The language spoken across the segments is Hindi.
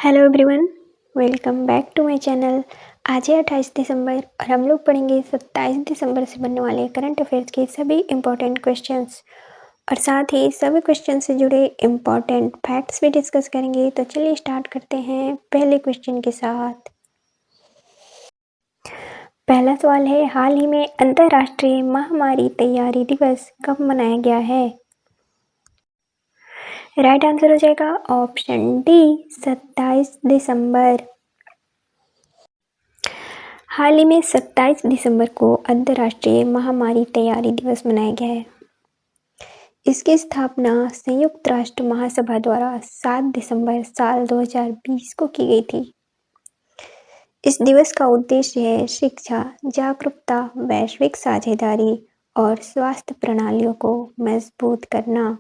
Hello everyone, welcome back to my channel. आज है 28 दिसंबर और हम लोग पढ़ेंगे 27 दिसंबर से बनने वाले करंट अफेयर्स के सभी इम्पोर्टेंट क्वेश्चंस और साथ ही सभी क्वेश्चन से जुड़े इम्पोर्टेंट फैक्ट्स भी डिस्कस करेंगे। तो चलिए स्टार्ट करते हैं पहले क्वेश्चन के साथ। पहला सवाल है, हाल ही में अंतर्राष्ट्रीय महामारी तैयारी दिवस कब मनाया गया है? राइट आंसर हो जाएगा ऑप्शन डी, 27 दिसंबर। हाल ही में 27 दिसंबर को अंतर्राष्ट्रीय महामारी तैयारी दिवस मनाया गया है। इसकी स्थापना संयुक्त राष्ट्र महासभा द्वारा 7 दिसंबर साल 2020 को की गई थी। इस दिवस का उद्देश्य है शिक्षा, जागरूकता, वैश्विक साझेदारी और स्वास्थ्य प्रणालियों को मजबूत करना।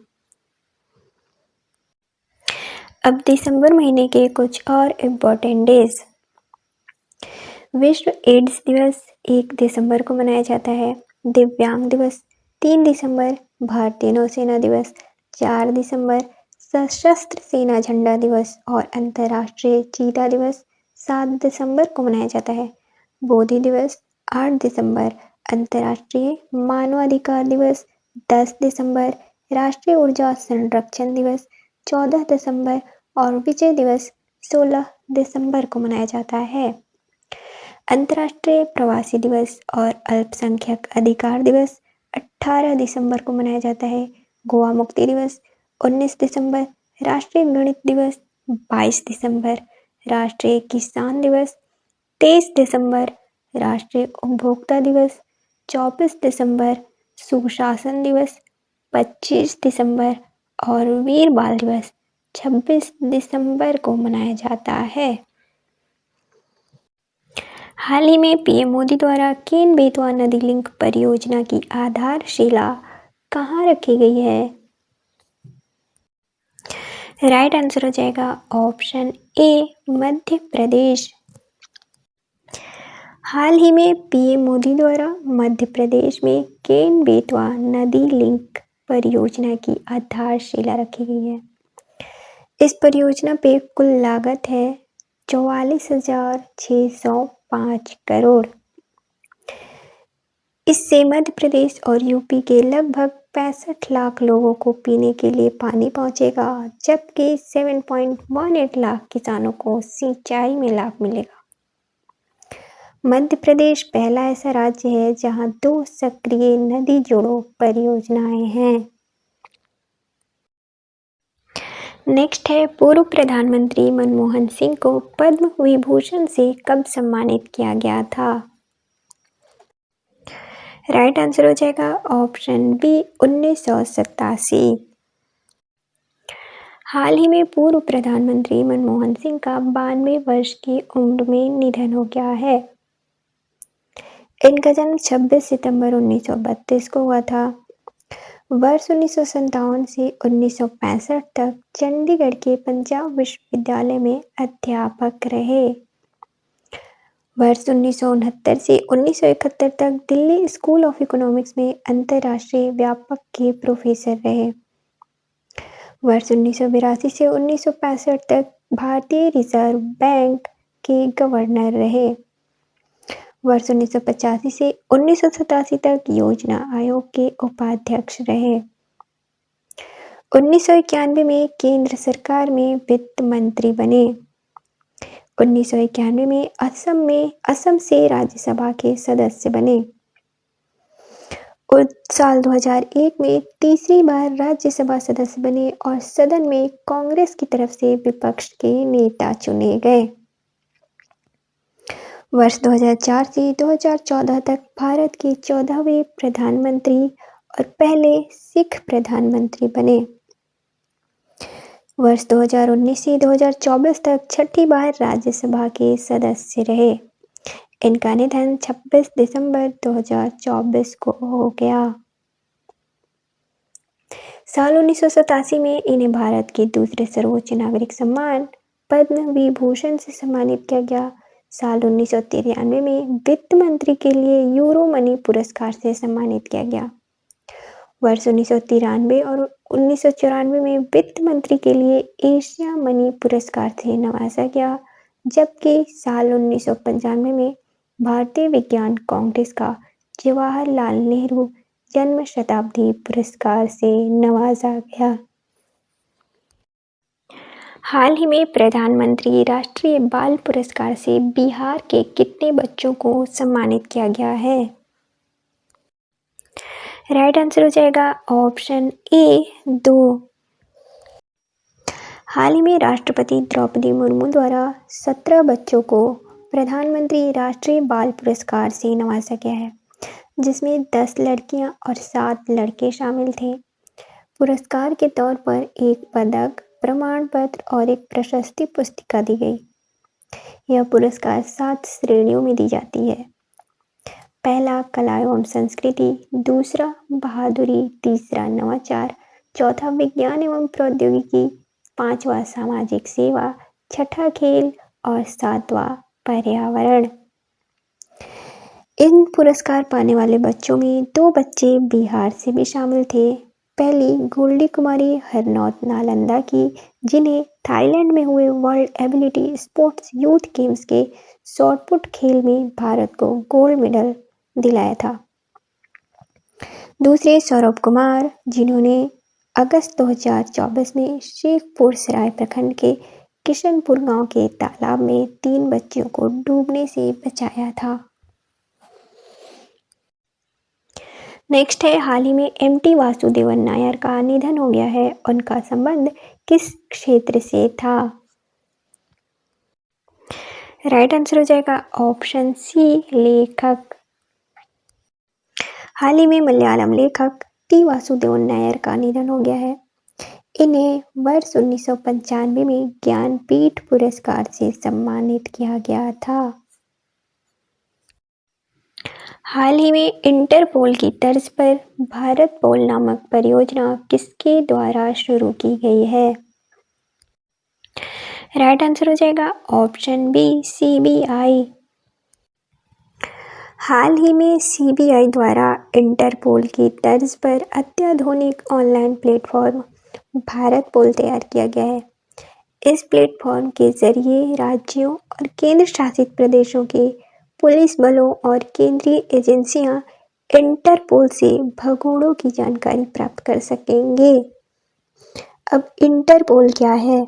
अब दिसंबर महीने के कुछ और इम्पोर्टेंट डेज। विश्व एड्स दिवस 1 दिसंबर को मनाया जाता है। दिव्यांग दिवस 3 दिसंबर, भारतीय नौसेना दिवस 4 दिसंबर, सशस्त्र सेना झंडा दिवस और अंतर्राष्ट्रीय चीता दिवस 7 दिसंबर को मनाया जाता है। बोधि दिवस 8 दिसंबर, अंतर्राष्ट्रीय मानवाधिकार दिवस 10 दिसंबर, राष्ट्रीय ऊर्जा संरक्षण दिवस 14 दिसंबर और विजय दिवस 16 दिसंबर को मनाया जाता है। अंतर्राष्ट्रीय प्रवासी दिवस और अल्पसंख्यक अधिकार दिवस 18 दिसंबर को मनाया जाता है। गोवा मुक्ति दिवस 19 दिसंबर, राष्ट्रीय गणित दिवस 22 दिसंबर, राष्ट्रीय किसान दिवस 23 दिसंबर, राष्ट्रीय उपभोक्ता दिवस 24 दिसंबर, सुशासन दिवस 25 दिसंबर और वीर बाल दिवस 26 दिसंबर को मनाया जाता है। हाल ही में पीएम मोदी द्वारा केन बेतवा नदी लिंक परियोजना की आधारशिला कहाँ रखी गई है? राइट आंसर हो जाएगा ऑप्शन ए, मध्य प्रदेश। हाल ही में पीएम मोदी द्वारा मध्य प्रदेश में केन बेतवा नदी लिंक परियोजना की आधारशिला रखी गई है। इस परियोजना पे कुल लागत है 44,605 करोड़। इससे मध्य प्रदेश और यूपी के लगभग 65 लाख लोगों को पीने के लिए पानी पहुंचेगा, जबकि 7.18 लाख किसानों को सिंचाई में लाभ मिलेगा। मध्य प्रदेश पहला ऐसा राज्य है जहां 2 सक्रिय नदी जोड़ो परियोजनाएं हैं। नेक्स्ट है, पूर्व प्रधानमंत्री मनमोहन सिंह को पद्म विभूषण से कब सम्मानित किया गया था? राइट आंसर हो जाएगा ऑप्शन बी, 1987। हाल ही में पूर्व प्रधानमंत्री मनमोहन सिंह का 92 वर्ष की उम्र में निधन हो गया है। इनका जन्म 26 सितंबर 1932 को हुआ था। वर्ष 1957 से 1965 तक चंडीगढ़ के पंजाब विश्वविद्यालय में अध्यापक रहे। वर्ष 1969 से 1971 तक दिल्ली स्कूल ऑफ इकोनॉमिक्स में अंतर्राष्ट्रीय व्यापक के प्रोफेसर रहे। वर्ष 1982 से 1965 तक भारतीय रिजर्व बैंक के गवर्नर रहे। वर्ष 1985 से 1987 तक योजना आयोग के उपाध्यक्ष रहे। 1991 में केंद्र सरकार में वित्त मंत्री बने। 1991 में असम से राज्यसभा के सदस्य बने और साल 2001 में तीसरी बार राज्यसभा सदस्य बने और सदन में कांग्रेस की तरफ से विपक्ष के नेता चुने गए। वर्ष 2004 से 2014 तक भारत के 14वें प्रधानमंत्री और पहले सिख प्रधानमंत्री बने। वर्ष 2019 से 2024 तक छठी बार राज्यसभा के सदस्य रहे। इनका निधन 26 दिसंबर 2024 को हो गया। साल 1987 में इन्हें भारत के दूसरे सर्वोच्च नागरिक सम्मान पद्म विभूषण से सम्मानित किया गया। साल 1993 में वित्त मंत्री के लिए यूरो मनी पुरस्कार से सम्मानित किया गया। वर्ष 1993 और 1994 में वित्त मंत्री के लिए एशिया मनी पुरस्कार से नवाजा गया, जबकि साल 1995 में भारतीय विज्ञान कांग्रेस का जवाहरलाल नेहरू जन्म शताब्दी पुरस्कार से नवाजा गया। हाल ही में प्रधानमंत्री राष्ट्रीय बाल पुरस्कार से बिहार के कितने बच्चों को सम्मानित किया गया है? राइट आंसर हो जाएगा ऑप्शन ए 2। हाल ही में राष्ट्रपति द्रौपदी मुर्मू द्वारा 17 बच्चों को प्रधानमंत्री राष्ट्रीय बाल पुरस्कार से नवाजा गया है, जिसमें 10 लड़कियां और 7 लड़के शामिल थे। पुरस्कार के तौर पर एक पदक, प्रमाण पत्र और एक प्रशस्ति पुस्तिका दी गई। यह पुरस्कार 7 श्रेणियों में दी जाती है। पहला कला एवं संस्कृति, दूसरा बहादुरी, तीसरा नवाचार, चौथा विज्ञान एवं प्रौद्योगिकी, पांचवा सामाजिक सेवा, छठा खेल और सातवां पर्यावरण। इन पुरस्कार पाने वाले बच्चों में 2 बच्चे बिहार से भी शामिल थे। पहली गोल्डी कुमारी हरनौत नालंदा की, जिन्हें थाईलैंड में हुए world ability sports youth games के शॉटपुट खेल में भारत को गोल्ड मेडल दिलाया था। दूसरे सौरभ कुमार, जिन्होंने अगस्त 2024 में शेखपुर सराय प्रखंड के किशनपुर गांव के तालाब में 3 बच्चियों को डूबने से बचाया था। नेक्स्ट है, हाल ही में एम.टी. वासुदेवन नायर का निधन हो गया है। उनका संबंध किस क्षेत्र से था? राइट आंसर हो जाएगा ऑप्शन सी, लेखक। हाल ही में मलयालम लेखक टी वासुदेवन नायर का निधन हो गया है। इन्हें वर्ष 1995 में ज्ञानपीठ पुरस्कार से सम्मानित किया गया था। हाल ही में इंटरपोल की तर्ज पर भारत पोल नामक परियोजना किसके द्वारा शुरू की गई है? राइट आंसर हो जाएगा ऑप्शन बी, सीबीआई। हाल ही में सीबीआई द्वारा इंटरपोल की तर्ज पर अत्याधुनिक ऑनलाइन प्लेटफॉर्म भारत पोल तैयार किया गया है। इस प्लेटफॉर्म के जरिए राज्यों और केंद्र शासित प्रदेशों के पुलिस बलों और केंद्रीय एजेंसियां इंटरपोल से भगोड़ों की जानकारी प्राप्त कर सकेंगे। अब इंटरपोल क्या है?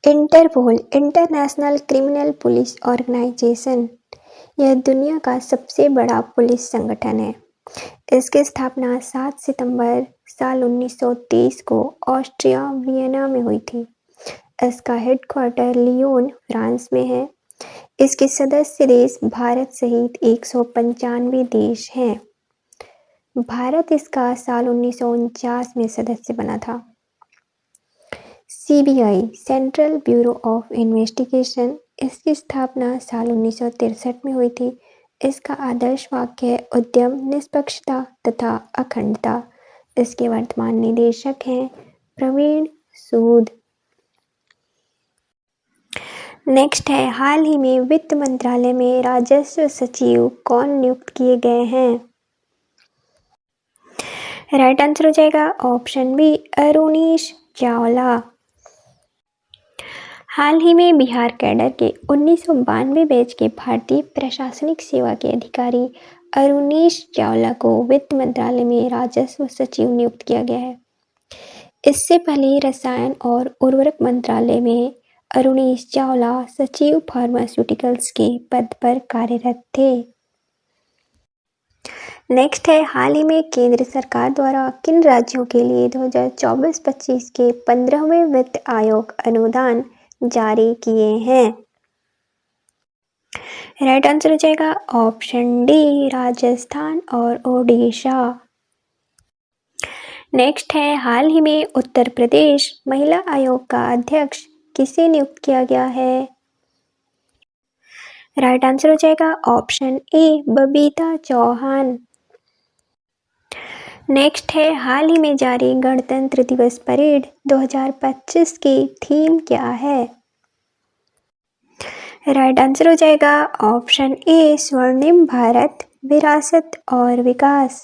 Interpol international criminal police organisation, यह दुनिया का सबसे बड़ा पुलिस संगठन है। इसकी स्थापना 7 सितंबर साल 1923 को ऑस्ट्रिया वियना में हुई थी। इसका हेडक्वार्टर लियोन, फ्रांस में है। इसके सदस्य देश भारत सहित 195 देश हैं। भारत इसका साल 1949 में सदस्य बना था। CBI central bureau of investigation, इसकी स्थापना साल 1963 में हुई थी। इसका आदर्श वाक्य है उद्यम, निष्पक्षता तथा अखंडता। इसके वर्तमान निदेशक हैं प्रवीण सूद। नेक्स्ट है, हाल ही में वित्त मंत्रालय में राजस्व सचिव कौन नियुक्त किए गए हैं? राइट आंसर हो जाएगा ऑप्शन बी, अरुणीश चावला। हाल ही में बिहार कैडर के 1992 बैच के भारतीय प्रशासनिक सेवा के अधिकारी अरुणीश चावला को वित्त मंत्रालय में राजस्व सचिव नियुक्त किया गया है। इससे पहले रसायन और उर्वरक मंत्रालय में अरुणीश चावला सचिव फार्मास्यूटिकल्स के पद पर कार्यरत थे। नेक्स्ट है, हाल ही में केंद्र सरकार द्वारा किन राज्यों के लिए 2024-25 के 15वें वित्त आयोग अनुदान जारी किए हैं? राइट आंसर हो जाएगा ऑप्शन डी, राजस्थान और ओडिशा। नेक्स्ट है, हाल ही में उत्तर प्रदेश महिला आयोग का अध्यक्ष किसे नियुक्त किया गया है? राइट आंसर हो जाएगा option A, Babita Chauhan. Next है, हाल ही में जारी गणतंत्र दिवस परेड 2025 की थीम क्या है? राइट आंसर हो जाएगा ऑप्शन ए, स्वर्णिम भारत, विरासत और विकास।